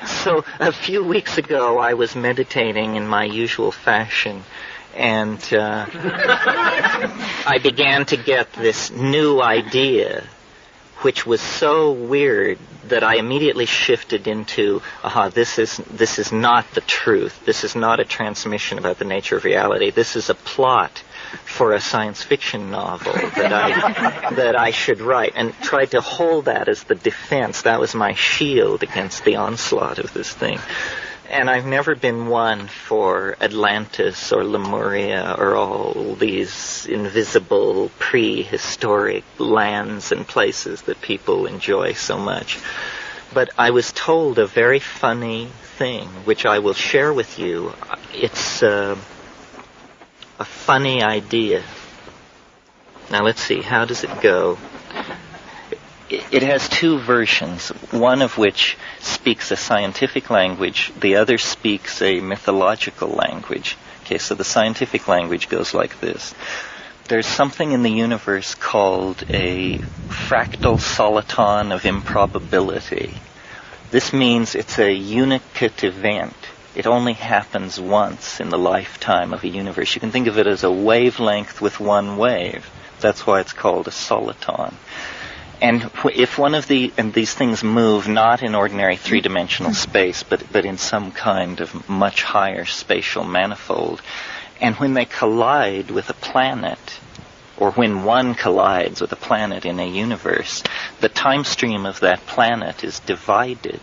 So a few weeks ago, I was meditating in my usual fashion, and I began to get this new idea, which was so weird that I immediately shifted into, this is not the truth. This is not a transmission about the nature of reality. This is a plot for a science fiction novel that I should write, and tried to hold that as the defense. That was my shield against the onslaught of this thing. And I've never been one for Atlantis or Lemuria or all these invisible prehistoric lands and places that people enjoy so much. But I was told a very funny thing, which I will share with you. It's a funny idea. Now let's see, how does it go? It has two versions, one of which speaks a scientific language, the other speaks a mythological language. Okay, so the scientific language goes like this. There's something in the universe called a fractal soliton of improbability. This means it's a unicate event. It only happens once in the lifetime of a universe. You can think of it as a wavelength with one wave. That's why it's called a soliton. And if one of these things move not in ordinary three-dimensional space, but in some kind of much higher spatial manifold, and when they collide with a planet, or when one collides with a planet in a universe, the time stream of that planet is divided,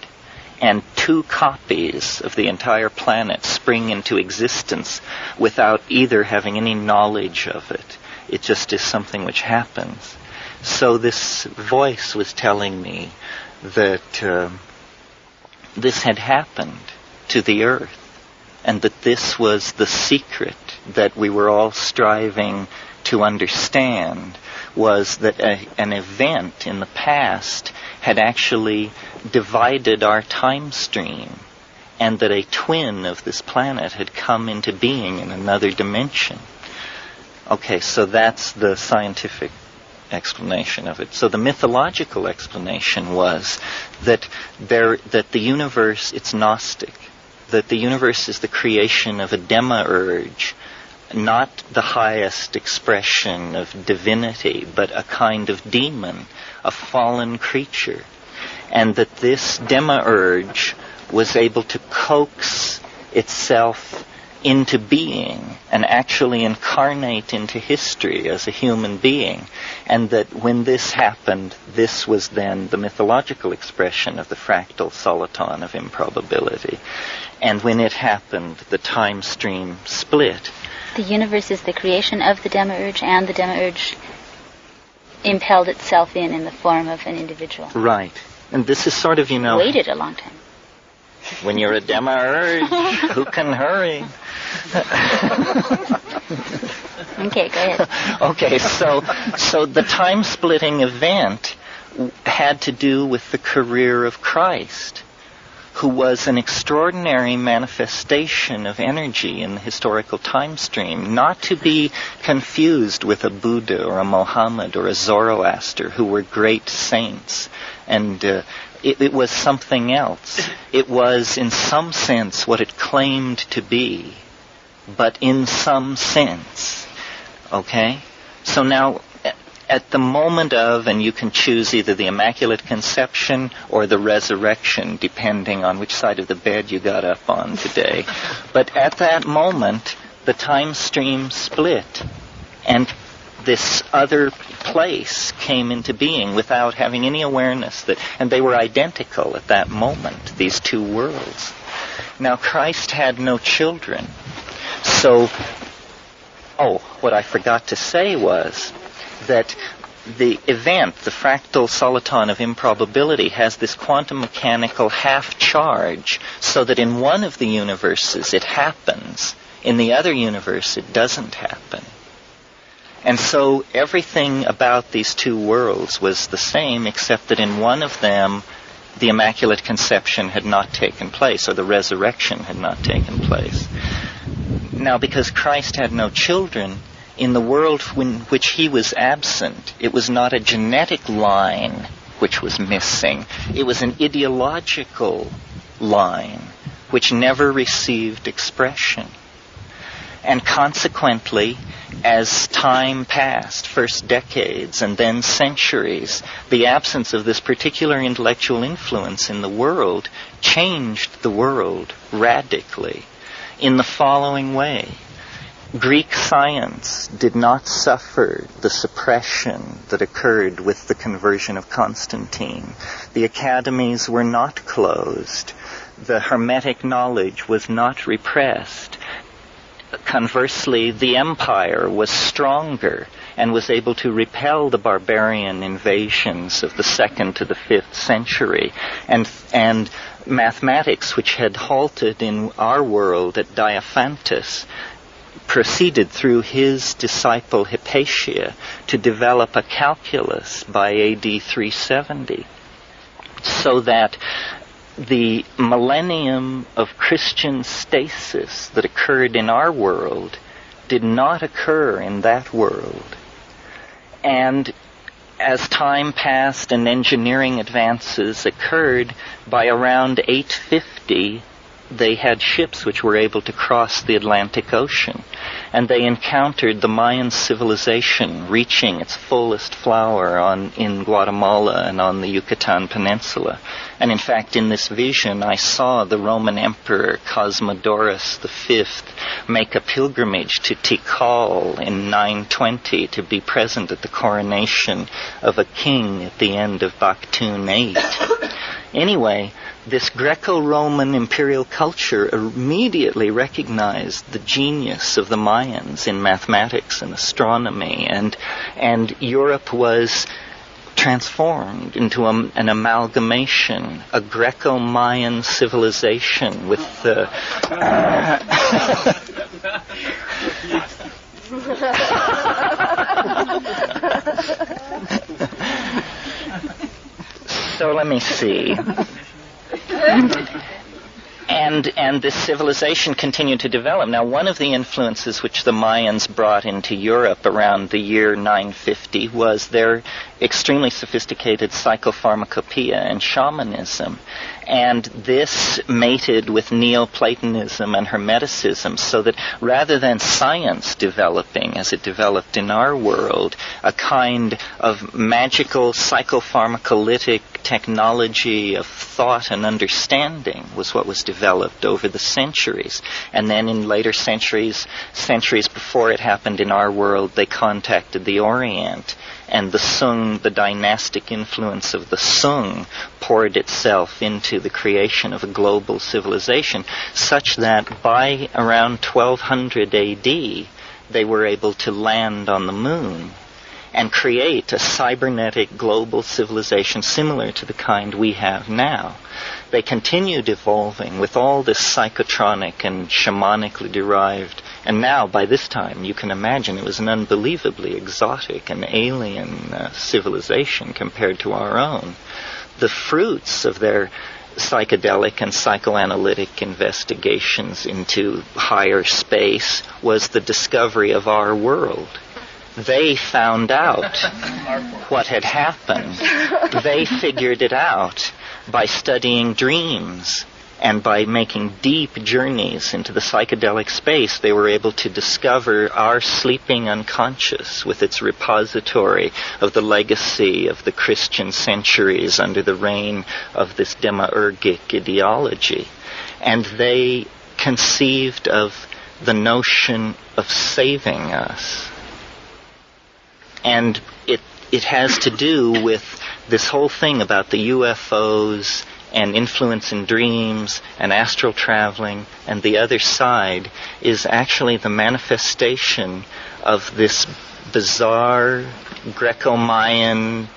and two copies of the entire planet spring into existence without either having any knowledge of it. It just is something which happens. So this voice was telling me that this had happened to the Earth, and that this was the secret that we were all striving to understand, was that an event in the past had actually divided our time stream, and that a twin of this planet had come into being in another dimension. Okay, so that's the scientific explanation of it. So the mythological explanation was that the universe, it's Gnostic, that the universe is the creation of a demiurge, not the highest expression of divinity, but a kind of demon, a fallen creature, and that this demiurge was able to coax itself into being and actually incarnate into history as a human being, and that when this happened, this was then the mythological expression of the fractal soliton of improbability. And when it happened, the time stream split. The universe is the creation of the demiurge, and the demiurge impelled itself in the form of an individual. Right. And this is sort of, waited a long time. When you're a demiurge, who can hurry? Okay, go ahead. Okay, so the time-splitting event had to do with the career of Christ, who was an extraordinary manifestation of energy in the historical time stream, not to be confused with a Buddha or a Mohammed or a Zoroaster, who were great saints. And it was something else. It was, in some sense, what it claimed to be, but in some sense. Okay? So now, at the moment of, and you can choose either the Immaculate Conception or the Resurrection, depending on which side of the bed you got up on today. But at that moment, the time stream split, and this other place came into being without having any awareness that, and they were identical at that moment, these two worlds. Now, Christ had no children. So, what I forgot to say was that the event, the fractal soliton of improbability, has this quantum mechanical half charge, so that in one of the universes it happens, in the other universe it doesn't happen. And so everything about these two worlds was the same, except that in one of them the Immaculate Conception had not taken place, or the resurrection had not taken place. Now, because Christ had no children, in the world in which he was absent, it was not a genetic line which was missing. It was an ideological line which never received expression. And consequently, as time passed, first decades and then centuries, the absence of this particular intellectual influence in the world changed the world radically in the following way. Greek science did not suffer the suppression that occurred with the conversion of Constantine. The academies were not closed. The Hermetic knowledge was not repressed. Conversely, the empire was stronger and was able to repel the barbarian invasions of the 2nd to the 5th century. And mathematics, which had halted in our world at Diophantus, proceeded through his disciple Hypatia to develop a calculus by AD 370, so that the millennium of Christian stasis that occurred in our world did not occur in that world. And as time passed and engineering advances occurred, by around 850, they had ships which were able to cross the Atlantic Ocean, and they encountered the Mayan civilization reaching its fullest flower in Guatemala and on the Yucatan Peninsula. And in fact, in this vision, I saw the Roman Emperor Cosmodorus V make a pilgrimage to Tikal in 920 to be present at the coronation of a king at the end of Baktun VIII. Anyway, this Greco-Roman imperial culture immediately recognized the genius of the Mayans in mathematics and astronomy, and Europe was transformed into an amalgamation, a Greco-Mayan civilization with the... So let me see. And this civilization continued to develop. Now, one of the influences which the Mayans brought into Europe around the year 950 was their extremely sophisticated psychopharmacopoeia and shamanism. And this mated with Neoplatonism and Hermeticism, so that rather than science developing as it developed in our world, a kind of magical psychopharmacolytic technology of thought and understanding was what was developed over the centuries. And then in later centuries before it happened in our world, they contacted the Orient. And the Sung, the dynastic influence of the Sung, poured itself into the creation of a global civilization, such that by around 1200 AD, they were able to land on the moon and create a cybernetic global civilization similar to the kind we have now. They continued evolving with all this psychotronic and shamanically derived, and now by this time you can imagine it was an unbelievably exotic and alien civilization compared to our own. The fruits of their psychedelic and psychoanalytic investigations into higher space was the discovery of our world. They found out what had happened. They figured it out by studying dreams, and by making deep journeys into the psychedelic space, they were able to discover our sleeping unconscious with its repository of the legacy of the Christian centuries under the reign of this demiurgic ideology. And they conceived of the notion of saving us. And it has to do with this whole thing about the UFOs and influence in dreams and astral traveling, and the other side is actually the manifestation of this bizarre Greco-Mayan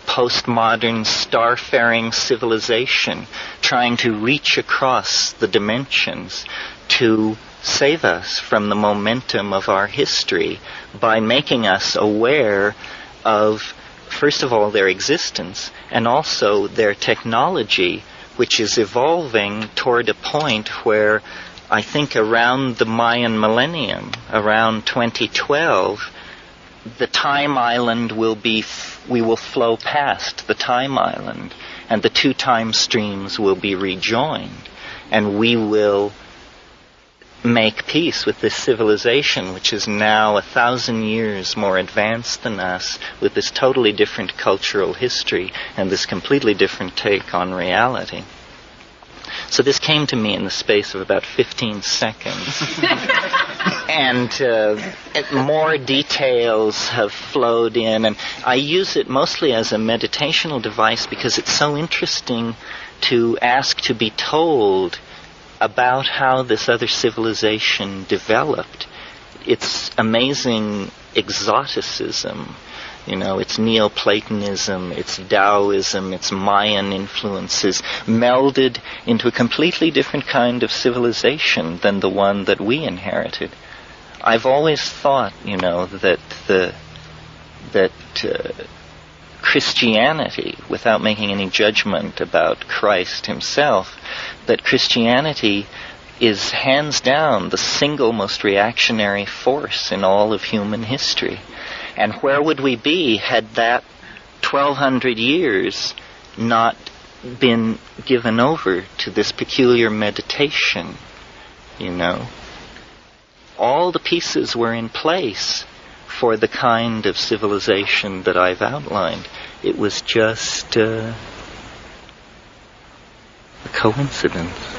postmodern starfaring civilization trying to reach across the dimensions to save us from the momentum of our history by making us aware of, first of all, their existence, and also their technology, which is evolving toward a point where I think around the Mayan millennium, around 2012, the time island we will flow past the time island, and the two time streams will be rejoined, and we will make peace with this civilization, which is now 1,000 years more advanced than us, with this totally different cultural history and this completely different take on reality. So this came to me in the space of about 15 seconds. And more details have flowed in, and I use it mostly as a meditational device because it's so interesting to ask to be told about how this other civilization developed. Its amazing exoticism, its Neoplatonism, its Taoism, its Mayan influences melded into a completely different kind of civilization than the one that we inherited. I've always thought, that Christianity, without making any judgment about Christ himself, that Christianity is hands down the single most reactionary force in all of human history. And where would we be had that 1,200 years not been given over to this peculiar meditation, All the pieces were in place for the kind of civilization that I've outlined. It was just a coincidence.